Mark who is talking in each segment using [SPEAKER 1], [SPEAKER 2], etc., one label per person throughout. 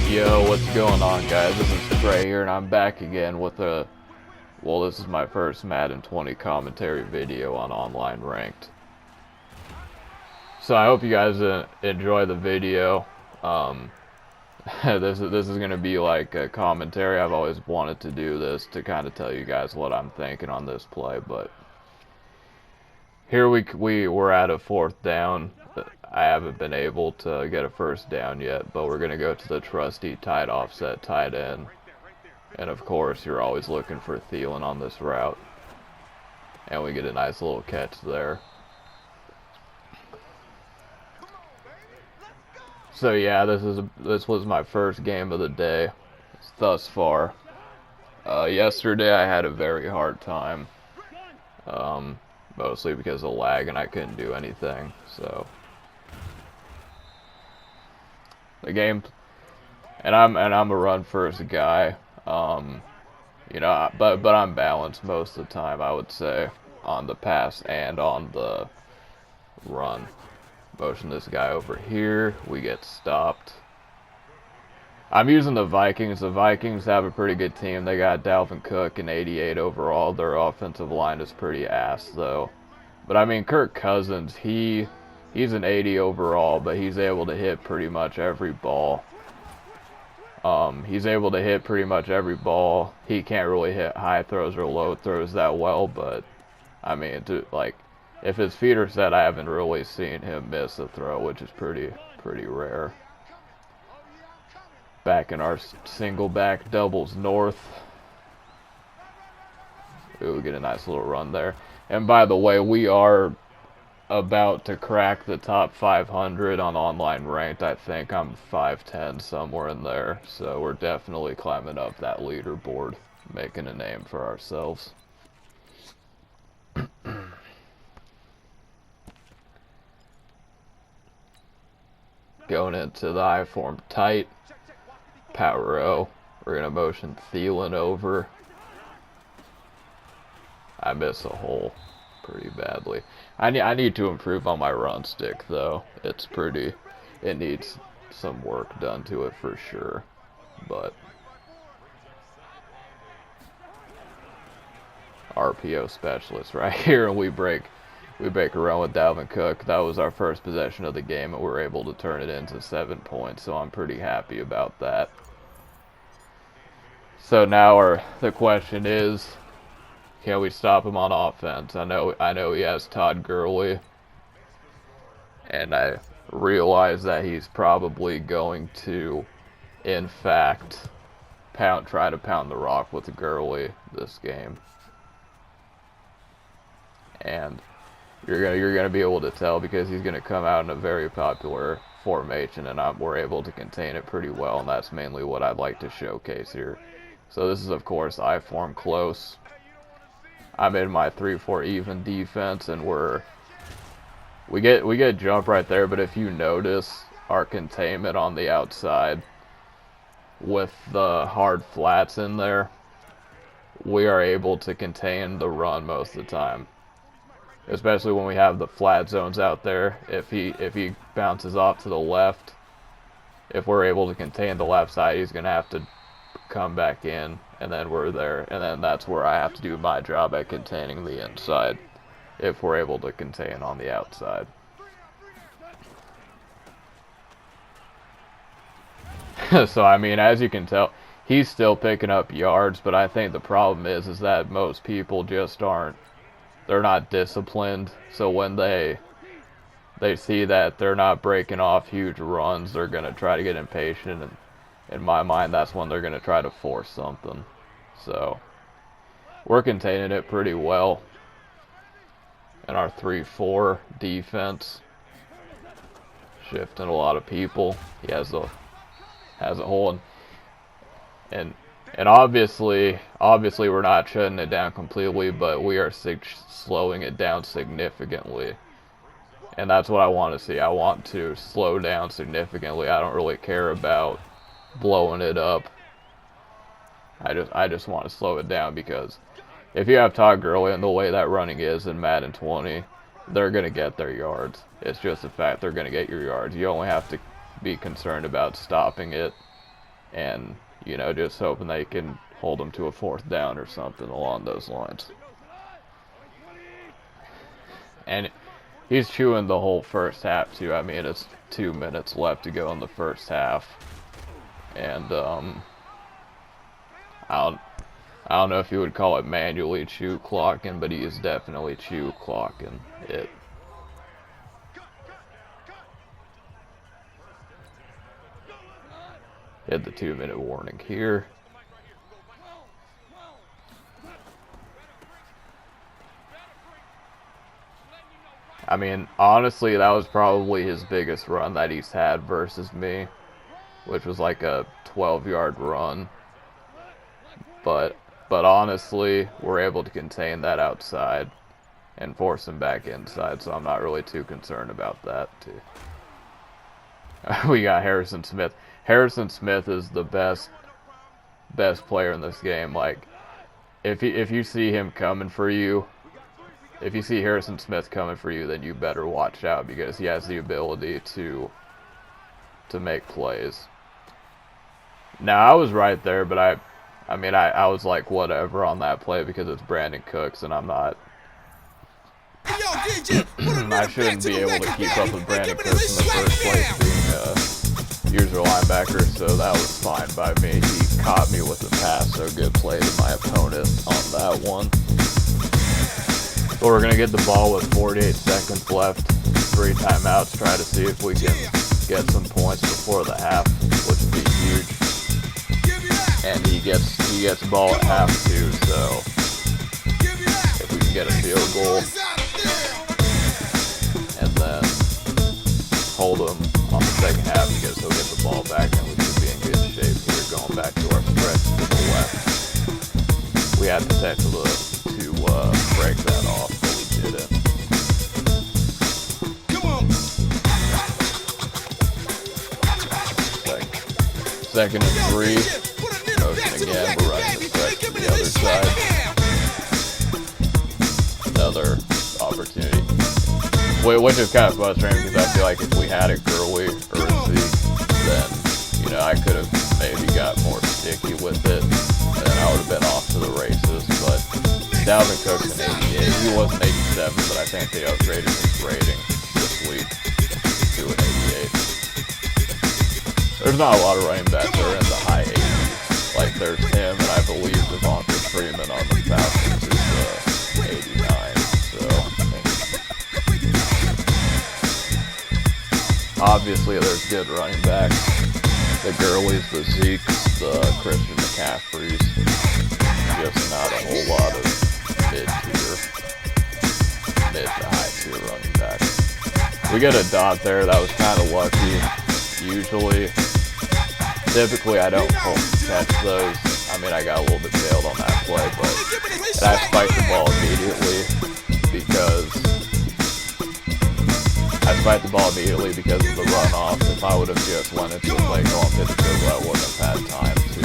[SPEAKER 1] Yo, what's going on, guys? This is Trey here, and I'm back again with this is my first Madden 20 commentary video on online ranked. So I hope you guys enjoy the video. This is gonna be like a commentary. I've always wanted to do this to kind of tell you guys what I'm thinking on this play, but here we're at a 4th down. I haven't been able to get a 1st down yet, but we're going to go to the trusty tight offset tight end. And of course, you're always looking for Thielen on this route. And we get a nice little catch there. So yeah, this was my first game of the day thus far. Yesterday I had a very hard time. Mostly because of lag and I couldn't do anything, so the game, and I'm a run first guy, you know, but I'm balanced most of the time, I would say, on the pass and on the run. Motion this guy over here, we get stopped. I'm using the Vikings. The Vikings have a pretty good team. They got Dalvin Cook and 88 overall. Their offensive line is pretty ass, though. But I mean, Kirk Cousins, he's an 80 overall, but he's able to hit pretty much every ball. He's able to hit pretty much every ball. He can't really hit high throws or low throws that well, but I mean, if his feet are set, I haven't really seen him miss a throw, which is pretty rare. Back in our single back doubles north. Ooh, we get a nice little run there. And by the way, we are about to crack the top 500 on online ranked. I think I'm 510 somewhere in there. So we're definitely climbing up that leaderboard, making a name for ourselves. Going into the IFORM tight. Power O. We're going to motion Thielen over. I miss a hole pretty badly. I need to improve on my run stick, though. It needs some work done to it for sure. But RPO specialist right here, and we break a run with Dalvin Cook. That was our first possession of the game, and we were able to turn it into 7 points, so I'm pretty happy about that. So now the question is, can we stop him on offense? I know he has Todd Gurley, and I realize that he's probably going to, in fact, try to pound the rock with Gurley this game. And you're gonna be able to tell because he's gonna come out in a very popular formation, and we're able to contain it pretty well, and that's mainly what I'd like to showcase here. So this is, of course, IFORM close. I'm in my 3-4 even defense, and we get jump right there. But if you notice our containment on the outside with the hard flats in there, we are able to contain the run most of the time. Especially when we have the flat zones out there. If he bounces off to the left, if we're able to contain the left side, he's gonna have to come back in, and then we're there, and then that's where I have to do my job at containing the inside if we're able to contain on the outside. So I mean, as you can tell, he's still picking up yards, but I think the problem is that most people just they're not disciplined. So when they see that they're not breaking off huge runs, they're gonna try to get impatient, and in my mind, that's when they're going to try to force something. So we're containing it pretty well in our 3-4 defense. Shifting a lot of people. He has a hole, and obviously we're not shutting it down completely, but we are slowing it down significantly. And that's what I want to see. I want to slow down significantly. I don't really care about blowing it up. I just want to slow it down, because if you have Todd Gurley and the way that running is in Madden 20, they're going to get their yards. It's just a fact, they're going to get your yards. You only have to be concerned about stopping it and, you know, just hoping they can hold them to a 4th down or something along those lines. And he's chewing the whole first half, too. I mean, it's 2 minutes left to go in the first half. And, I don't know if you would call it manually chew clocking, but he is definitely chew clocking it. Hit the 2-minute warning here. I mean, honestly, that was probably his biggest run that he's had versus me, which was like a 12-yard run. But honestly, we're able to contain that outside and force him back inside, so I'm not really too concerned about that, too. We got Harrison Smith. Harrison Smith is the best player in this game. Like, if you see him coming for you, if you see Harrison Smith coming for you, then you better watch out, because he has the ability to make plays. Now, I was right there, but I mean, I was like, whatever on that play, because it's Brandon Cooks, and I'm not... I shouldn't be able to keep up with Brandon Cooks in the first place, being usual linebacker, so that was fine by me. He caught me with the pass, so good play to my opponent on that one. But we're going to get the ball with 48 seconds left, 3 timeouts, try to see if we can get some points before the half, which would be huge. And he gets the ball at half too, so if we can get a field goal and then hold him on the second half, because he'll get the ball back and we should be in good shape here, going back to our stretch to the left. We had potential to break that off, but we didn't. Second and 3. Motion again. We're running the stretch to the other side. Another opportunity. Which is kind of frustrating, because I feel like if we had it Gurley or Zeke, then, you know, I could have maybe got more sticky with it, and I would have been off to the races. But Dalvin Cook's an 88. He was an 87, but I think they upgraded his rating this week to an 88. There's not a lot of running backs that are in the high 80s. Like, there's him, and I believe Devonta Freeman on the Falcons is 89. So, obviously, there's good running backs. The Gurleys, the Zekes, the Christian McCaffreys. Just not a whole lot of mid to high tier running backs. We get a dot there. That was kind of lucky. Typically I don't catch those. I mean, I got a little bit bailed on that play, but I spiked the ball immediately because of the runoff. If I would have just went into a play call and hit the field goal, I wouldn't have had time to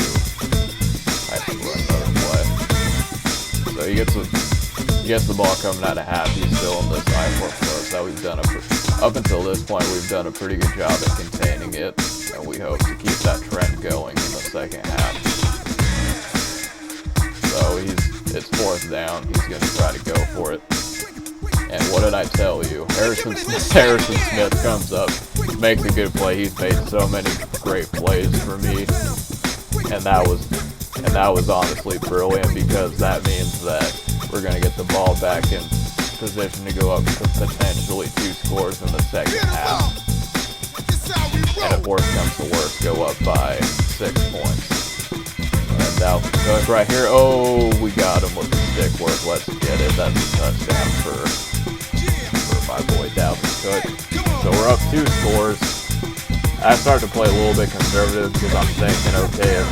[SPEAKER 1] run another play. So he gets the ball coming out of half. He's still in this IFORM close. That we've done up until this point, we've done a pretty good job at containing it, and we hope to keep that trend going in the second half. So it's 4th down. He's going to try to go for it. And what did I tell you? Harrison Smith comes up, makes a good play. He's made so many great plays for me, and that was honestly brilliant, because that means that we're going to get the ball back in position to go up to potentially 2 scores in the second half. And if worse comes to worse, go up by 6 points. And Dalvin Cook right here. Oh, we got him with the stick work. Let's get it. That's a touchdown for my boy Dalvin Cook. So we're up 2 scores. I start to play a little bit conservative, because I'm thinking, okay,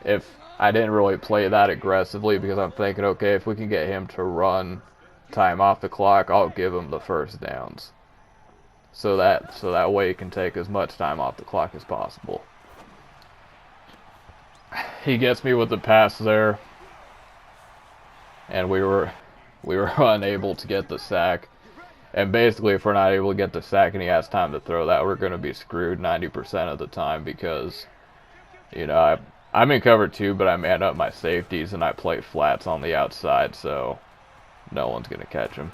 [SPEAKER 1] if I didn't really play that aggressively, because I'm thinking, okay, if we can get him to run time off the clock, I'll give him the first downs. So that way he can take as much time off the clock as possible. He gets me with the pass there, and we were unable to get the sack. And basically, if we're not able to get the sack and he has time to throw that, we're going to be screwed 90% of the time because, you know, I'm in cover 2, but I man up my safeties and I play flats on the outside, so no one's going to catch him.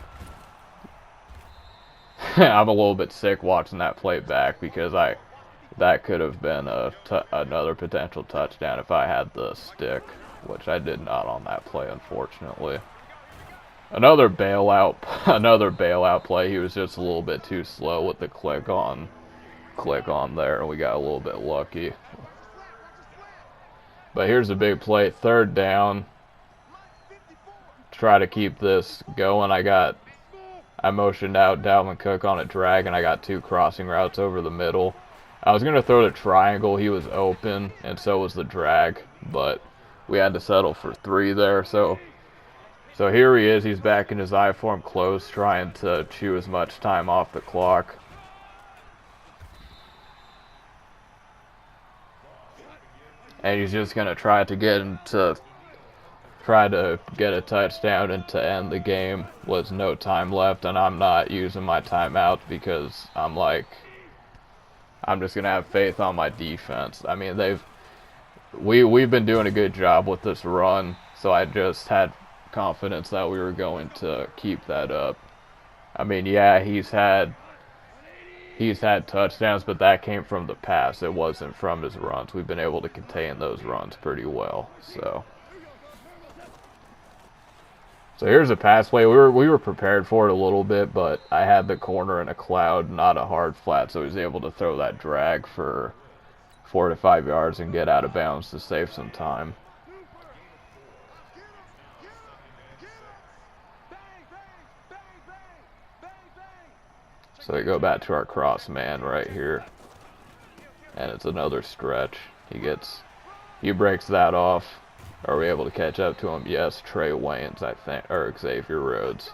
[SPEAKER 1] I'm a little bit sick watching that play back because that could have been another potential touchdown if I had the stick, which I did not on that play, unfortunately. Another bailout play. He was just a little bit too slow with the click on there, and we got a little bit lucky. But here's a big play, 3rd down. Try to keep this going. I motioned out Dalvin Cook on a drag, and I got 2 crossing routes over the middle. I was going to throw the triangle. He was open, and so was the drag, but we had to settle for 3 there. So here he is. He's back in his IFORM close, trying to chew as much time off the clock. And he's just going to try to get a touchdown and to end the game with no time left. And I'm not using my timeout because I'm just going to have faith on my defense. I mean, we've been doing a good job with this run, so I just had confidence that we were going to keep that up. I mean, yeah, he's had touchdowns, but that came from the pass. It wasn't from his runs. We've been able to contain those runs pretty well. So here's a pass play. We were prepared for it a little bit, but I had the corner in a cloud, not a hard flat, so he was able to throw that drag for 4 to 5 yards and get out of bounds to save some time. So we go back to our cross man right here. And it's another stretch. He breaks that off. Are we able to catch up to him? Yes, Trey Waynes, I think, or Xavier Rhodes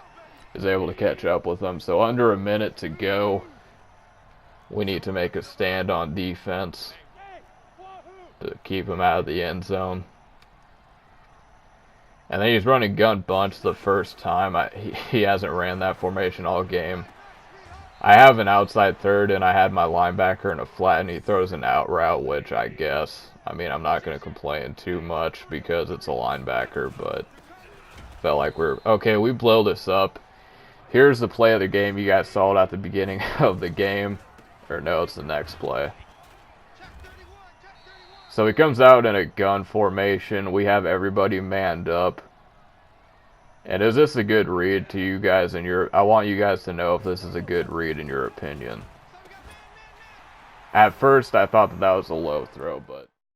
[SPEAKER 1] is able to catch up with him. So under a minute to go, we need to make a stand on defense to keep him out of the end zone. And then he's running gun bunch the first time. He hasn't ran that formation all game. I have an outside third, and I had my linebacker in a flat, and he throws an out route, which I guess, I mean, I'm not going to complain too much because it's a linebacker, but felt like okay, we blow this up. Here's the play of the game. You guys saw it at the beginning of the game. Or no, it's the next play. So he comes out in a gun formation. We have everybody manned up. And is this a good read to you guys? I want you guys to know if this is a good read in your opinion. At first, I thought that was a low throw, but